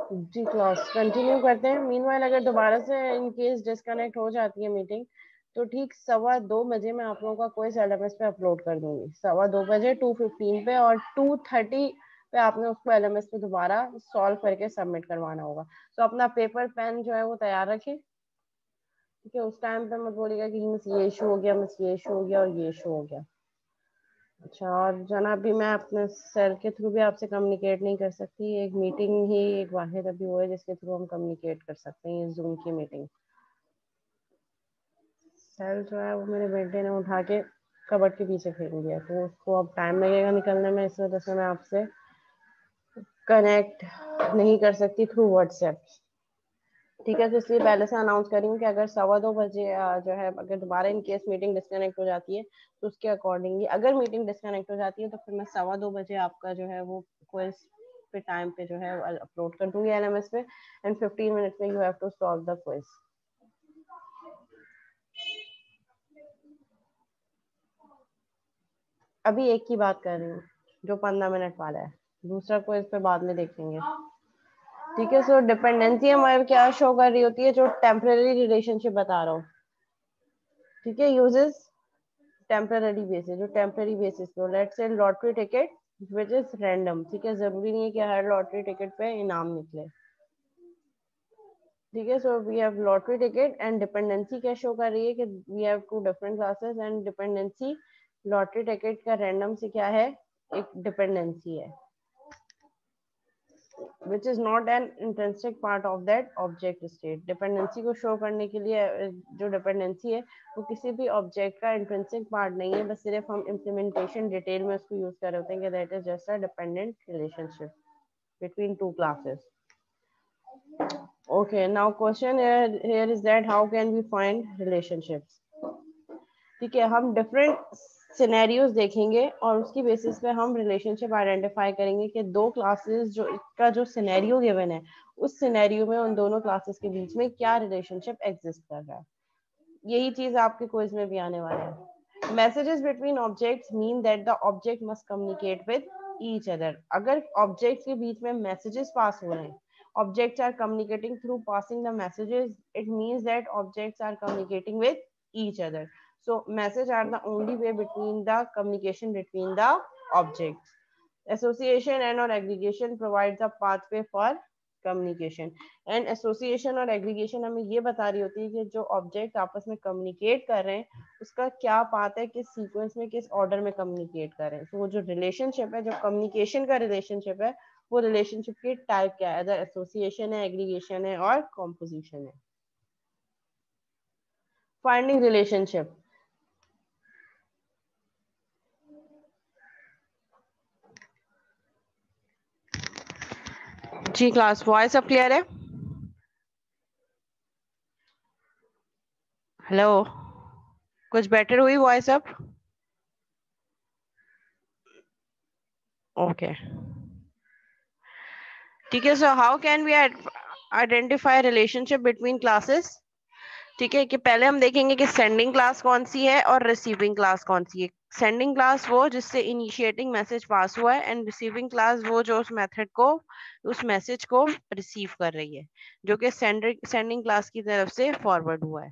जी class continue करते हैं। Meanwhile अगर दोबारा से इन केस डिस्कनेक्ट हो जाती है मीटिंग, तो ठीक 2:15 मैं आप लोगों का कोई एलएमएस पे अपलोड कर दूंगी। 2:15 2:15 पे, और 2:30 पे आपने उसको एलएमएस पे दोबारा सॉल्व करके सबमिट करवाना होगा। तो अपना पेपर पेन जो है वो तैयार रखें, ठीक है। उस टाइम पे मत बोलिएगा कि मिस ये इशू हो गया, मिस ये इशू हो गया और ये इशू हो गया। अच्छा, और जनाब भी मैं अपने सर के थ्रू भी आपसे कम्युनिकेट नहीं कर सकती। एक मीटिंग ही एक वाहिद अभी वो है जिसके थ्रू हम कम्युनिकेट कर सकते हैं, जूम की मीटिंग। सर जो है वो मेरे बेटे ने उठा के कबर्ड के पीछे फेंक दिया, तो उसको अब टाइम लगेगा निकलने में, इस वजह से मैं आपसे कनेक्ट नहीं कर सकती थ्रू व्हाट्सएप, ठीक है। तो इसलिए पहले से अनाउंस करी हूँ कि अगर 2:15 जो है अगर दोबारा इन केस मीटिंग डिस्कनेक्ट हो जाती है, तो उसके अकॉर्डिंगली अगर मीटिंग डिस्कनेक्ट हो जाती है तो फिर मैं 2:15 आपका जो है वो क्विज पे टाइम पे जो है अपलोड कर दूंगी एलएमएस पे, एंड 15 मिनट में you have to solve the quiz. अभी एक की बात कर रही हूँ जो 15 मिनट वाला है, दूसरा क्विज पे बाद में देखेंगे, ठीक है। सो डिपेंडेंसी हमारे क्या शो कर रही होती है, जो टेम्पररी रिलेशनशिप बता रहा हूँ, ठीक है। यूजेस टेम्पररी बेसिस, जो टेम्पररी बेसिस पे, let's say lottery ticket which is random, ठीक है। जरूरी नहीं है कि हर लॉटरी टिकट पे इनाम निकले, ठीक है। So we have lottery ticket, and dependency क्या शो कर रही है कि we have two different classes, and dependency lottery ticket का रैंडम से क्या है, एक डिपेंडेंसी है which is not an intrinsic part of that object state। Dependency को शो करने के लिए जो डिपेंडेंसी है वो किसी भी ऑब्जेक्ट का इंट्रिंसिक पार्ट नहीं है, बस सिर्फ हम इम्प्लीमेंटेशन डिटेल में उसको यूज कर रहे होते हैं कि that is just a dependent relationship between two classes. Okay, now question here is that how can we find relationships? ठीक है, हम डिफरेंट सिनेरियोज देखेंगे और उसकी बेसिस पे हम रिलेशनशिप आइडेंटिफाई करेंगे कि दो क्लासेस जो का जो सिनेरियो गिवन है, उस सिनेरियो में उन दोनों क्लासेस के बीच में क्या रिलेशनशिप एग्जिस्ट कर रहा है। यही चीज आपके क्विज में भी आने वाला है। Messages between objects mean that the object must communicate with each other. अगर ऑब्जेक्ट्स के बीच में मैसेजेस पास हो रहे हैं, objects are communicating through passing the messages, it means that objects are communicating with each other. So message are the only way between the communication between the objects. Association and or aggregation provides a pathway for communication, and association और aggregation हमें ये बता रही होती है कि जो object आपस में कम्युनिकेट कर रहे हैं उसका क्या पाथ है, किस सीक्वेंस में, किस ऑर्डर में कम्युनिकेट कर रहे हैं। तो वो जो रिलेशनशिप है, जो कम्युनिकेशन का रिलेशनशिप है, वो रिलेशनशिप की टाइप क्या है, अदर एसोसिएशन है, एग्रीगेशन है और कॉम्पोजिशन है। फाइंडिंग रिलेशनशिप, जी क्लास वॉइस अब क्लियर है? हेलो, कुछ बेटर हुई वॉइस अब? ओके, ठीक है। So how can we identify relationship between classes? ठीक है, कि पहले हम देखेंगे कि सेंडिंग क्लास कौन सी है और रिसीविंग क्लास कौन सी है। सेंडिंग क्लास वो जिससे इनिशिएटिंग मैसेज पास हुआ है, एंड रिसीविंग क्लास वो जो उस मेथड को, उस मैसेज को रिसीव कर रही है, जो कि सेंडिंग क्लास की तरफ से फॉरवर्ड हुआ है।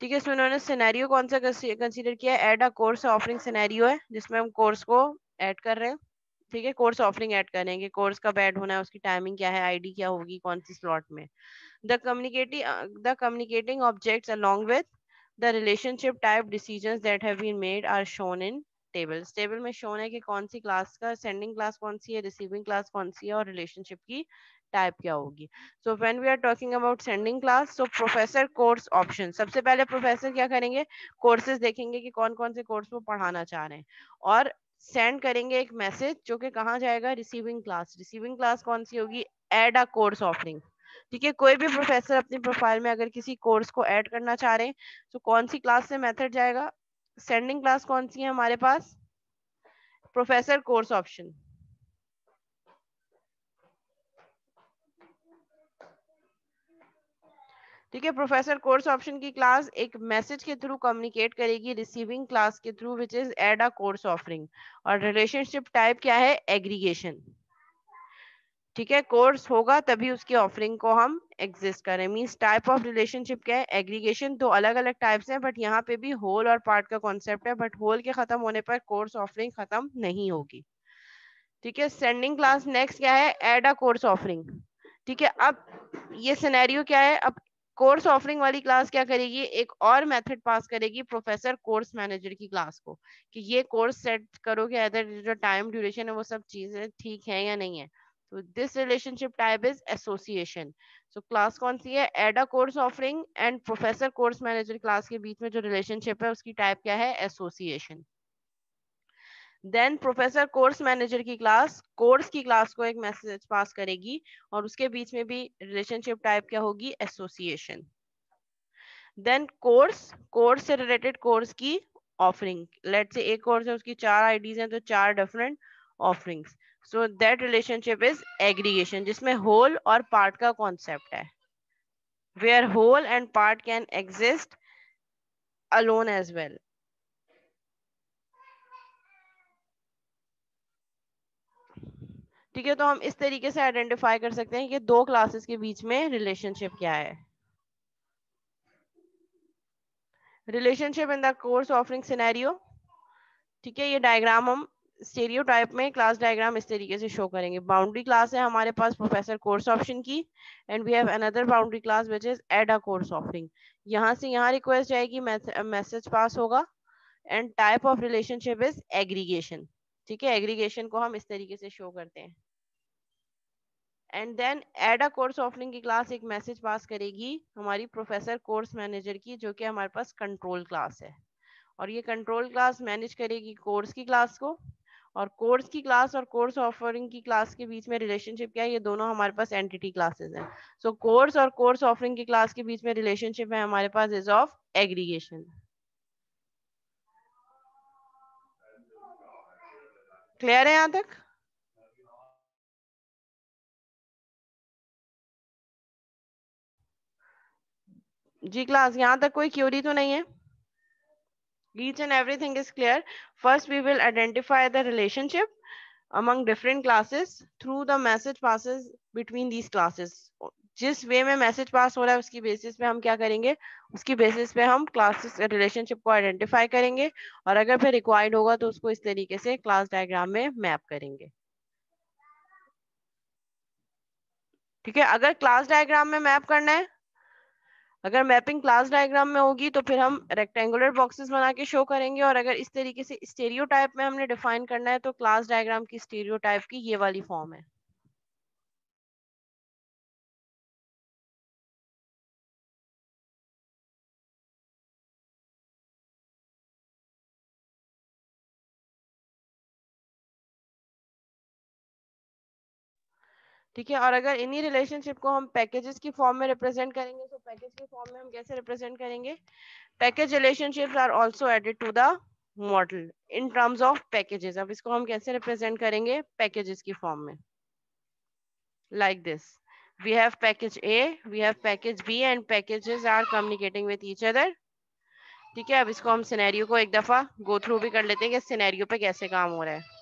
ठीक है, इसमें उन्होंने सिनेरियो कौन सा कंसीडर किया है, ऐड अ कोर्स ऑफरिंग सिनेरियो है, जिसमें हम कोर्स को ऐड कर रहे हैं। ठीक है, कोर्स ऑफरिंग ऐड करेंगे, कोर्स कब ऐड होना है, उसकी टाइमिंग क्या है, आईडी क्या होगी, कौन सी स्लॉट में। The communicating objects along with the relationship type decisions that have been made are shown in tables। Table में shown है कि कौन सी क्लास का सेंडिंग क्लास कौन सी है, रिसीविंग क्लास कौन सी है और रिलेशनशिप की टाइप क्या होगी। So when we are talking about sending class, so professor course option, सबसे पहले प्रोफेसर क्या करेंगे, कोर्सेज देखेंगे कि कौन कौन से कोर्स वो पढ़ाना चाह रहे हैं, और सेंड करेंगे एक मैसेज जो कि कहाँ जाएगा, रिसीविंग क्लास। रिसीविंग क्लास कौन सी होगी, एड अ कोर्स ऑफरिंग। ठीक है, कोई भी प्रोफेसर अपनी प्रोफाइल में अगर किसी कोर्स को ऐड करना चाह रहे हैं तो कौन सी क्लास से मेथड जाएगा, सेंडिंग क्लास कौन सी है हमारे पास, प्रोफेसर कोर्स ऑप्शन। ठीक है, प्रोफेसर कोर्स ऑप्शन की क्लास एक मैसेज के थ्रू कम्युनिकेट करेगी रिसीविंग क्लास के through which is add a course offering, और रिलेशनशिप टाइप क्या है, एग्रीगेशन। ठीक है, कोर्स होगा तभी उसकी ऑफरिंग को हम एग्जिस्ट करें, मींस टाइप ऑफ रिलेशनशिप क्या है, एग्रीगेशन। तो अलग अलग टाइप्स हैं, बट यहाँ पे भी होल और पार्ट का कॉन्सेप्ट है, बट होल के खत्म होने पर कोर्स ऑफरिंग खत्म नहीं होगी। ठीक है, सेंडिंग क्लास नेक्स्ट क्या है, एड अ कोर्स ऑफरिंग। ठीक है, अब ये सिनेरियो क्या है, अब कोर्स ऑफरिंग वाली क्लास क्या करेगी, एक और मेथड पास करेगी प्रोफेसर कोर्स मैनेजर की क्लास को, कि ये कोर्स सेट करो कि अदर जो टाइम ड्यूरेशन है वो सब चीजें ठीक है या नहीं है। तो this relationship type is association. So class कौन सी है, add a course offering and professor course manager class के बीच में जो रिलेशनशिप है उसकी टाइप क्या है, association. Then professor course manager की क्लास कोर्स की क्लास को एक मैसेज पास करेगी, और उसके बीच में भी रिलेशनशिप टाइप क्या होगी, एसोसिएशन। देन कोर्स कोर्स से रिलेटेड कोर्स की ऑफरिंग, लेट से एक कोर्स है उसकी 4 आईडीज हैं तो 4 different offerings. So that relationship is aggregation, जिसमें होल और पार्ट का कॉन्सेप्ट है, where whole and part can exist alone as well. ठीक है, तो हम इस तरीके से आइडेंटिफाई कर सकते हैं कि दो क्लासेस के बीच में रिलेशनशिप क्या है। Relationship in the course offering scenario. ठीक है, ये डायग्राम हम स्टेरियो टाइप में क्लास डायग्राम इस तरीके से शो करेंगे। बाउंड्री क्लास है हमारे पास प्रोफेसर कोर्स ऑप्शन की, and we have another boundary class which is add a course offering. यहाँ से यहाँ रिक्वेस्ट जाएगी, मैसेज पास होगा, and type of relationship is aggregation. ठीक है, एग्रीगेशन को हम इस तरीके से शो करते हैं। And then add a course offering की क्लास एक मैसेज पास करेगी हमारी प्रोफेसर कोर्स मैनेजर की, जो कि हमारे पास कंट्रोल क्लास है, और ये कंट्रोल क्लास मैनेज करेगी कोर्स की क्लास को। और कोर्स की क्लास और कोर्स ऑफरिंग की क्लास के बीच में रिलेशनशिप क्या है, ये दोनों हमारे पास एंटिटी क्लासेस हैं। सो कोर्स और कोर्स ऑफरिंग की क्लास के बीच में रिलेशनशिप है हमारे पास इज ऑफ एग्रीगेशन। क्लियर है यहाँ तक? जी क्लास, यहाँ तक कोई क्यूरी तो नहीं है? Each and everything is clear. First, we will identify the relationship among different classes through the message passes between these classes. जिस वे में मैसेज पास हो रहा है उसकी बेसिस पे हम क्या करेंगे, उसकी बेसिस पे हम क्लासेस रिलेशनशिप को आइडेंटिफाई करेंगे, और अगर फिर रिक्वायर्ड होगा तो उसको इस तरीके से क्लास डायग्राम में मैप करेंगे। ठीक है, अगर क्लास डायग्राम में मैप करना है, अगर मैपिंग क्लास डायग्राम में होगी तो फिर हम रेक्टेंगुलर बॉक्सेस बना के शो करेंगे, और अगर इस तरीके से स्टीरियो टाइप में हमने डिफाइन करना है तो क्लास डायग्राम की स्टीरियो टाइप की ये वाली फॉर्म है। ठीक है, और अगर इन्हीं रिलेशनशिप को हम पैकेजेस की फॉर्म में रिप्रेजेंट करेंगे तो पैकेज की फॉर्म में हम कैसे रिप्रेजेंट करेंगे, package relationships are also added to the model in terms of packages. अब इसको हम कैसे रिप्रेजेंट करेंगे पैकेजेस की फॉर्म में, like this, we have package A, we have package B and packages are communicating with each other। ठीक है, अब इसको हम सिनेरियो को एक दफा गो थ्रू भी कर लेते हैं कि सिनेरियो पे कैसे काम हो रहा है।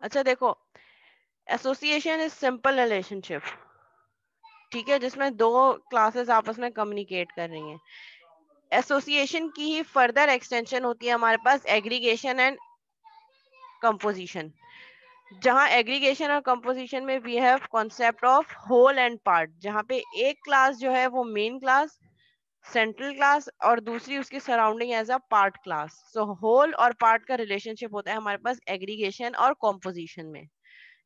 अच्छा देखो, एसोसिएशन इज सिंपल रिलेशनशिप, ठीक है, जिसमें दो क्लासेस आपस में कम्युनिकेट कर रही हैं। एसोसिएशन की ही फर्दर एक्सटेंशन होती है हमारे पास एग्रीगेशन एंड कंपोजिशन, जहां एग्रीगेशन और कंपोजिशन में we have concept of whole and part, जहां पे एक क्लास जो है वो मेन क्लास, सेंट्रल क्लास, और दूसरी उसकी surrounding as a part class. So whole और पार्ट का रिलेशनशिप होता है हमारे पास एग्रीगेशन और कॉम्पोजिशन में।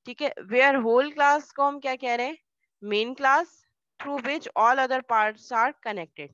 ठीक है, वेयर होल क्लास को हम क्या कह रहे हैं, main class, through which all other parts are connected.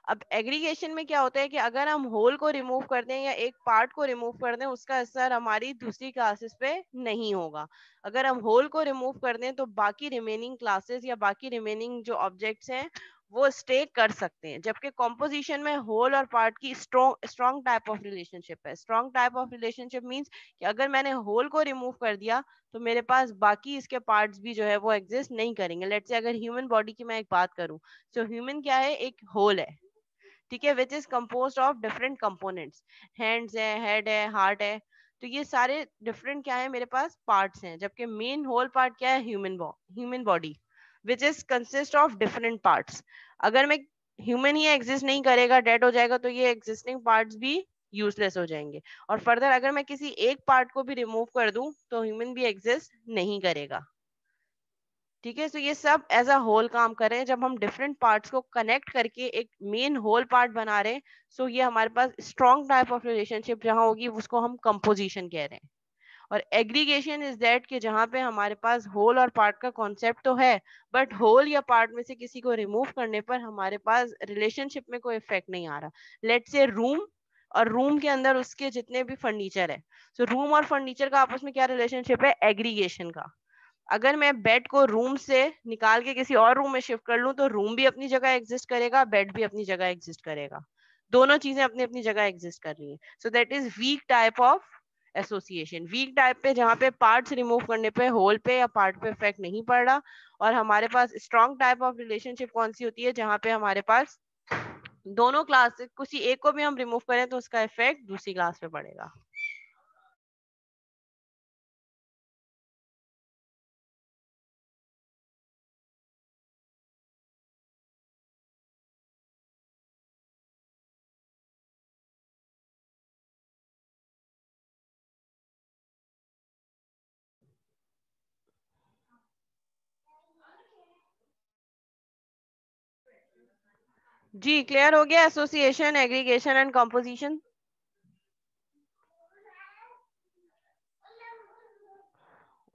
अब एग्रीगेशन में क्या होता है कि अगर हम होल को रिमूव कर दें या एक पार्ट को रिमूव कर दें, उसका असर हमारी दूसरी क्लासेस पे नहीं होगा। अगर हम होल को रिमूव कर दें तो बाकी रिमेनिंग क्लासेस या बाकी रिमेनिंग जो ऑब्जेक्ट्स हैं वो स्टे कर सकते हैं। जबकि कॉम्पोजिशन में होल और पार्ट की स्ट्रॉन्ग टाइप ऑफ रिलेशनशिप है। Strong type of relationship means कि अगर मैंने होल को रिमूव कर दिया तो मेरे पास बाकी इसके पार्ट्स भी जो है वो एग्जिस्ट नहीं करेंगे। लेट्स से अगर ह्यूमन बॉडी की मैं एक बात करूं, तो ह्यूमन क्या है, एक होल है, ठीक है, which is compose of different components. Hands है, हेड है, हार्ट है, तो ये सारे डिफरेंट क्या है मेरे पास पार्ट्स हैं। जबकि मेन होल पार्ट क्या है, human body, which is consist of different parts. अगर मैं ह्यूमन ही एग्जिस्ट नहीं करेगा, डेड हो जाएगा, तो ये एग्जिस्टिंग पार्ट्स भी यूजलेस हो जाएंगे। और फर्दर अगर मैं किसी एक पार्ट को भी रिमूव कर दूं तो ह्यूमन भी एग्जिस्ट नहीं करेगा। ठीक है, तो ये सब एज अ होल काम कर रहे हैं। जब हम डिफरेंट पार्ट्स को कनेक्ट करके एक मेन होल पार्ट बना रहे हैं, सो ये हमारे पास स्ट्रॉन्ग टाइप ऑफ रिलेशनशिप जहां होगी उसको हम कंपोजिशन कह रहे हैं। और एग्रीगेशन इज दैट कि जहां पे हमारे पास होल और पार्ट का कॉन्सेप्ट तो है, बट होल या पार्ट में से किसी को रिमूव करने पर हमारे पास रिलेशनशिप में कोई इफेक्ट नहीं आ रहा। लेट्स से रूम, और रूम के अंदर उसके जितने भी फर्नीचर है, तो रूम और फर्नीचर का आपस में क्या रिलेशनशिप है, एग्रीगेशन का। अगर मैं बेड को रूम से निकाल के किसी और रूम में शिफ्ट कर लूं तो रूम भी अपनी जगह एग्जिस्ट करेगा, बेड भी अपनी जगह एग्जिस्ट करेगा। दोनों चीजें अपनी अपनी जगह एग्जिस्ट कर रही हैं। So that is weak type of association. Weak type पे जहाँ पे पार्ट्स रिमूव करने पे होल पे या पार्ट पे इफेक्ट नहीं पड़ रहा। और हमारे पास स्ट्रॉन्ग टाइप ऑफ रिलेशनशिप कौन सी होती है, जहाँ पे हमारे पास दोनों क्लास किसी एक को भी हम रिमूव करें तो उसका इफेक्ट दूसरी क्लास पे पड़ेगा। जी क्लियर हो गया, association, aggregation and composition.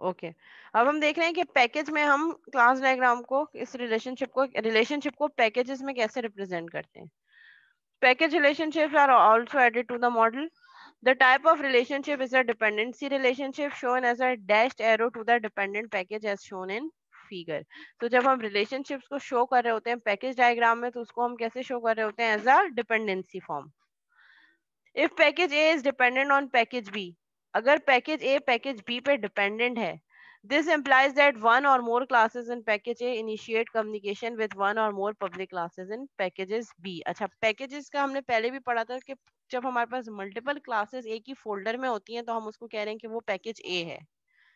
Okay अब हम देख रहे हैं कि पैकेज में हम क्लास डायग्राम को, इस रिलेशनशिप को पैकेजेस में कैसे रिप्रेजेंट करते हैं। Package relationships are also added to the model. The type of relationship is a dependency relationship shown as a dashed arrow to the dependent package as shown in figure. तो जब हम relationships को show कर रहे होते हैं package diagram में, तो उसको हम कैसे शो कर रहे होते हैं, as a dependency form. If package A is dependent on package B, अगर पैकेज ए पैकेज बी पे डिपेंडेंट है, this implies that one or more classes in package A initiate communication with one or more public classes in packages B। अच्छा, packages का हमने पहले भी पढ़ा था कि जब हमारे पास मल्टीपल क्लासेस एक ही फोल्डर में होती हैं तो हम उसको कह रहे हैं कि वो पैकेज ए है,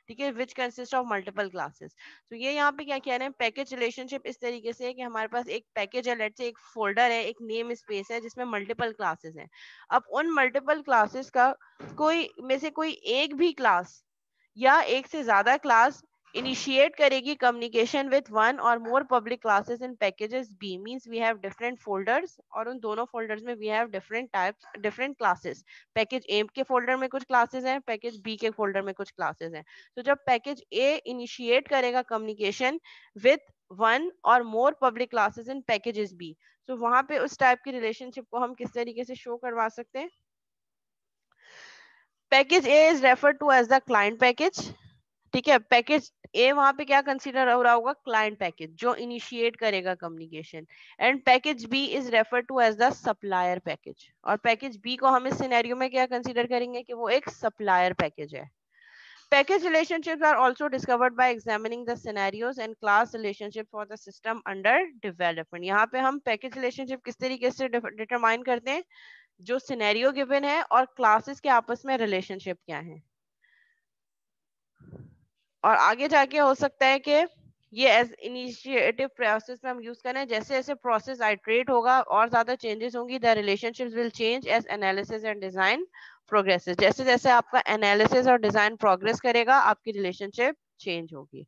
ठीक है, which consist of multiple classes. तो ये यहाँ पे क्या कह रहे हैं, पैकेज रिलेशनशिप इस तरीके से है कि हमारे पास एक पैकेज है, लेट्स से एक फोल्डर है, एक नेम स्पेस है जिसमें मल्टीपल क्लासेस हैं। अब उन मल्टीपल क्लासेस का कोई में से कोई एक भी क्लास या एक से ज्यादा क्लास इनिशिएट करेगी कम्युनिकेशन विद वन और more public classes in packages B, means we have different folders और उन दोनों फोल्डर्स में we have different types, different classes. Package A के फोल्डर में कुछ क्लासेस हैं, पैकेज बी के फोल्डर में कुछ क्लासेस हैं। तो जब पैकेज ए इनिशिएट करेगा कम्युनिकेशन विद वन और more public classes in packages B, तो वहां पे उस टाइप की रिलेशनशिप को हम किस तरीके से शो करवा सकते हैं। Package A is refer to as the client package, ठीक है, पैकेज ए वहां पे क्या कंसीडर हो रहा होगा, क्लाइंट पैकेज जो इनिशिएट करेगा communication. And package B is refer to as the supplier package, और पैकेज बी को हम इस सिनेरियो में क्या कंसीडर करेंगे कि वो एक सप्लायर पैकेज है। Package relationships are also discovered by examining the scenarios and class relationships for the system under development। यहाँ पे हम पैकेज रिलेशनशिप किस तरीके से डिटरमाइन करते हैं, जो सिनेरियो गिवन है और क्लासेस के आपस में रिलेशनशिप क्या है। और आगे जाके हो सकता है कि ये एज इनिशिएटिव प्रोसेस में हम यूज करें, जैसे जैसे प्रोसेस आइट्रेट होगा और ज्यादा चेंजेस होंगी, the relationships will change as analysis and design progresses. जैसे जैसे आपका एनालिसिस और डिजाइन प्रोग्रेस करेगा आपकी रिलेशनशिप चेंज होगी।